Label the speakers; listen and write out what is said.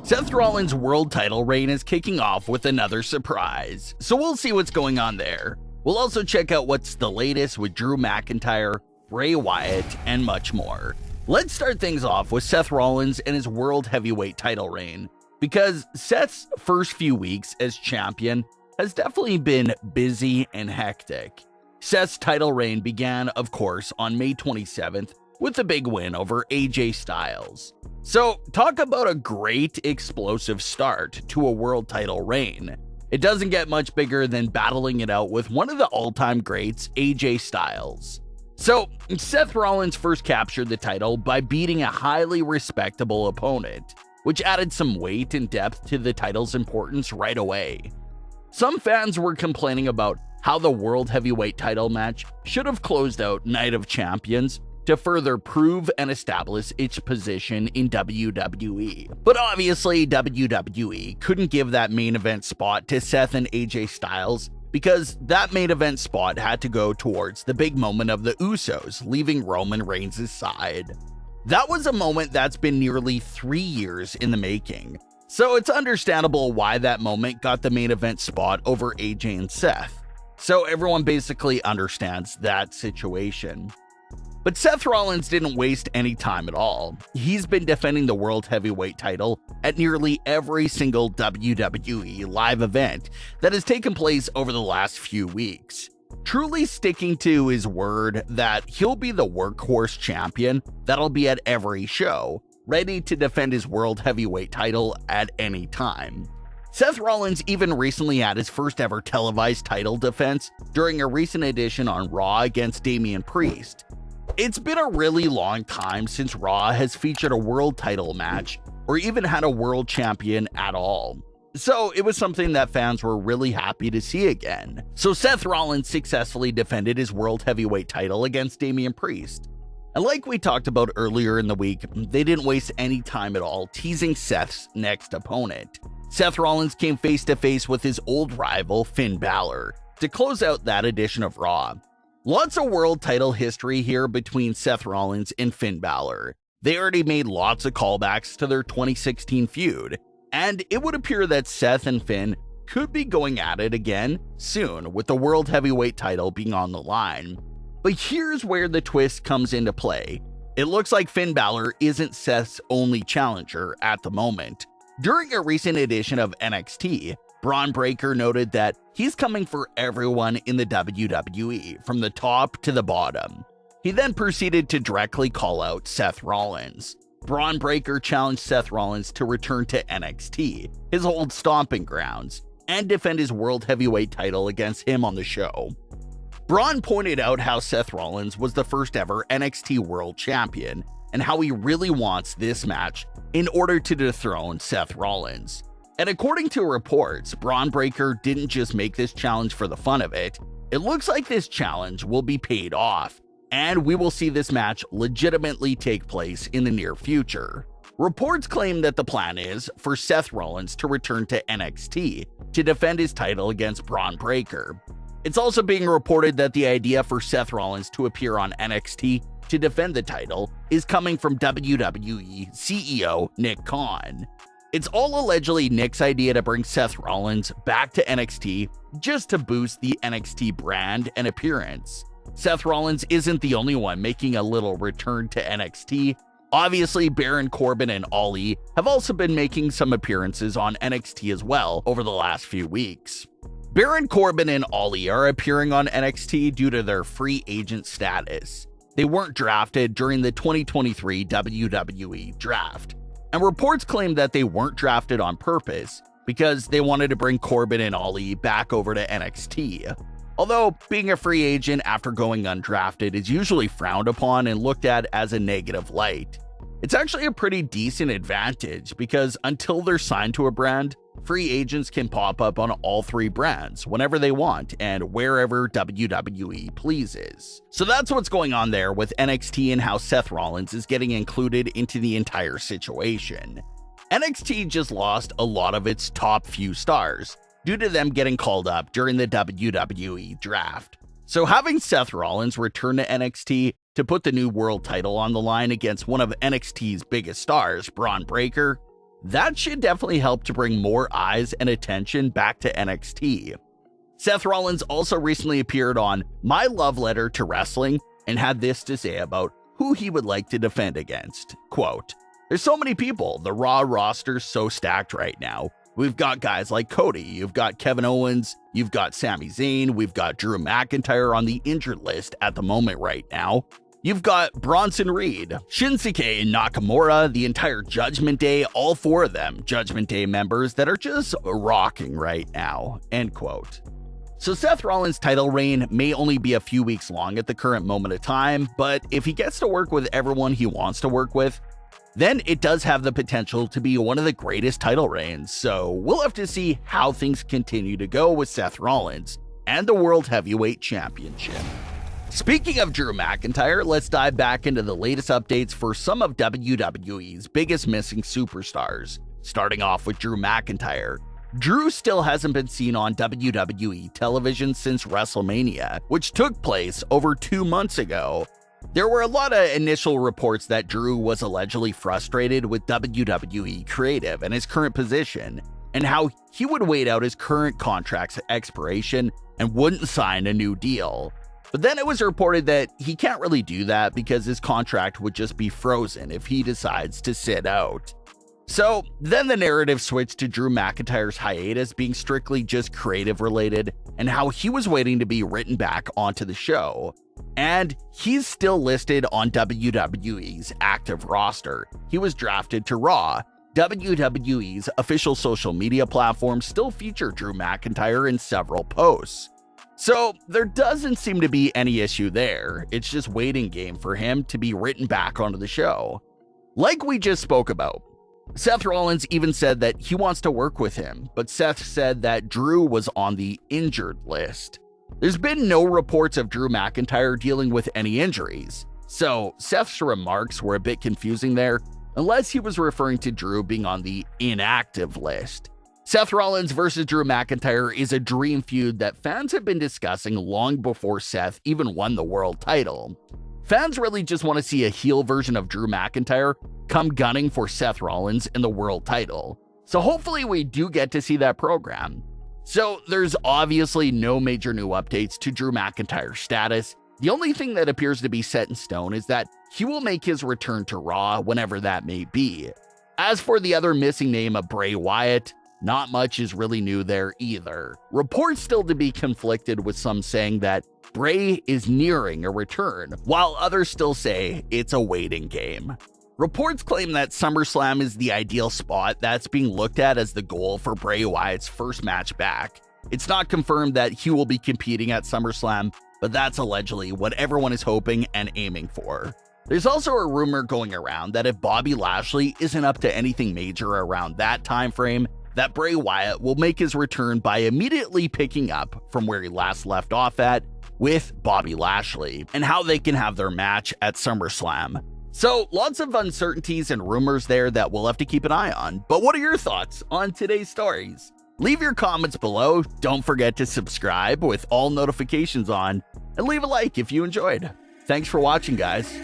Speaker 1: Seth Rollins' world title reign is kicking off with another surprise, so we'll see what's going on there. We'll also check out what's the latest with Drew McIntyre, Bray Wyatt, and much more. Let's start things off with Seth Rollins and his world heavyweight title reign, because Seth's first few weeks as champion has definitely been busy and hectic. Seth's title reign began, of course, on May 27th with the big win over AJ Styles. So, talk about a great explosive start to a world title reign. It doesn't get much bigger than battling it out with one of the all-time greats, AJ Styles. So, Seth Rollins first captured the title by beating a highly respectable opponent, which added some weight and depth to the title's importance right away. Some fans were complaining about how the World Heavyweight title match should have closed out Night of Champions to further prove and establish its position in WWE. But obviously, WWE couldn't give that main event spot to Seth and AJ Styles because that main event spot had to go towards the big moment of the Usos leaving Roman Reigns' side. That was a moment that's been nearly 3 years in the making, so it's understandable why that moment got the main event spot over AJ and Seth. So everyone basically understands that situation. But Seth Rollins didn't waste any time at all. He's been defending the World Heavyweight title at nearly every single WWE live event that has taken place over the last few weeks, truly sticking to his word that he'll be the workhorse champion that'll be at every show, ready to defend his World Heavyweight title at any time. Seth Rollins even recently had his first ever televised title defense during a recent edition on Raw against Damian Priest. It's been a really long time since Raw has featured a world title match or even had a world champion at all. So it was something that fans were really happy to see again. So Seth Rollins successfully defended his World Heavyweight title against Damian Priest. And like we talked about earlier in the week, they didn't waste any time at all teasing Seth's next opponent. Seth Rollins came face to face with his old rival Finn Balor to close out that edition of Raw. Lots of world title history here between Seth Rollins and Finn Balor. They already made lots of callbacks to their 2016 feud, and it would appear that Seth and Finn could be going at it again soon with the World Heavyweight title being on the line. But here's where the twist comes into play. It looks like Finn Balor isn't Seth's only challenger at the moment. During a recent edition of NXT, Bron Breakker noted that he's coming for everyone in the WWE, from the top to the bottom. He then proceeded to directly call out Seth Rollins. Bron Breakker challenged Seth Rollins to return to NXT, his old stomping grounds, and defend his World Heavyweight title against him on the show. Bron pointed out how Seth Rollins was the first ever NXT World Champion, and how he really wants this match in order to dethrone Seth Rollins. And according to reports, Bron Breakker didn't just make this challenge for the fun of it. It looks like this challenge will be paid off, and we will see this match legitimately take place in the near future. Reports claim that the plan is for Seth Rollins to return to NXT to defend his title against Bron Breakker. It's also being reported that the idea for Seth Rollins to appear on NXT to defend the title is coming from WWE CEO Nick Khan. It's all allegedly Nick's idea to bring Seth Rollins back to NXT just to boost the NXT brand and appearance. Seth Rollins isn't the only one making a little return to NXT. Obviously, Baron Corbin and Ali have also been making some appearances on NXT as well over the last few weeks. Baron Corbin and Ali are appearing on NXT due to their free agent status. They weren't drafted during the 2023 WWE draft. And reports claim that they weren't drafted on purpose because they wanted to bring Corbin and Ali back over to NXT. Although being a free agent after going undrafted is usually frowned upon and looked at as a negative light, it's actually a pretty decent advantage because until they're signed to a brand, free agents can pop up on all three brands whenever they want and wherever WWE pleases. So that's what's going on there with NXT and how Seth Rollins is getting included into the entire situation. NXT just lost a lot of its top few stars due to them getting called up during the WWE draft. So having Seth Rollins return to NXT to put the new world title on the line against one of NXT's biggest stars, Bron Breakker, that should definitely help to bring more eyes and attention back to NXT. Seth Rollins also recently appeared on My Love Letter to Wrestling and had this to say about who he would like to defend against. Quote, "There's so many people. The Raw roster's so stacked right now. We've got guys like Cody, you've got Kevin Owens, you've got Sami Zayn, we've got Drew McIntyre on the injured list at the moment right now. You've got Bronson Reed, Shinsuke Nakamura, the entire Judgment Day, all 4 of them Judgment Day members that are just rocking right now." End quote. So Seth Rollins' title reign may only be a few weeks long at the current moment of time, but if he gets to work with everyone he wants to work with, then it does have the potential to be one of the greatest title reigns. So we'll have to see how things continue to go with Seth Rollins and the World Heavyweight Championship. Speaking of Drew McIntyre, let's dive back into the latest updates for some of WWE's biggest missing superstars. Starting off with Drew McIntyre. Drew still hasn't been seen on WWE television since WrestleMania, which took place over 2 months ago. There were a lot of initial reports that Drew was allegedly frustrated with WWE Creative and his current position, and how he would wait out his current contract's expiration and wouldn't sign a new deal. But then it was reported that he can't really do that because his contract would just be frozen if he decides to sit out. So then the narrative switched to Drew McIntyre's hiatus being strictly just creative related and how he was waiting to be written back onto the show. And he's still listed on WWE's active roster. He was drafted to Raw. WWE's official social media platforms still feature Drew McIntyre in several posts. So there doesn't seem to be any issue there. It's just waiting game for him to be written back onto the show. Like we just spoke about, Seth Rollins even said that he wants to work with him, but Seth said that Drew was on the injured list. There's been no reports of Drew McIntyre dealing with any injuries, so Seth's remarks were a bit confusing there, unless he was referring to Drew being on the inactive list. Seth Rollins versus Drew McIntyre is a dream feud that fans have been discussing long before Seth even won the world title. Fans really just want to see a heel version of Drew McIntyre come gunning for Seth Rollins in the world title. So hopefully we do get to see that program. So there's obviously no major new updates to Drew McIntyre's status. The only thing that appears to be set in stone is that he will make his return to Raw whenever that may be. As for the other missing name of Bray Wyatt, not much is really new there either. Reports still to be conflicted, with some saying that Bray is nearing a return, while others still say it's a waiting game. Reports claim that SummerSlam is the ideal spot that's being looked at as the goal for Bray Wyatt's first match back. It's not confirmed that he will be competing at SummerSlam, but that's allegedly what everyone is hoping and aiming for. There's also a rumor going around that if Bobby Lashley isn't up to anything major around that time frame, that Bray Wyatt will make his return by immediately picking up from where he last left off at with Bobby Lashley, and how they can have their match at SummerSlam. So lots of uncertainties and rumors there that we'll have to keep an eye on. But what are your thoughts on today's stories? Leave your comments below. Don't forget to subscribe with all notifications on, and leave a like if you enjoyed. Thanks for watching, guys.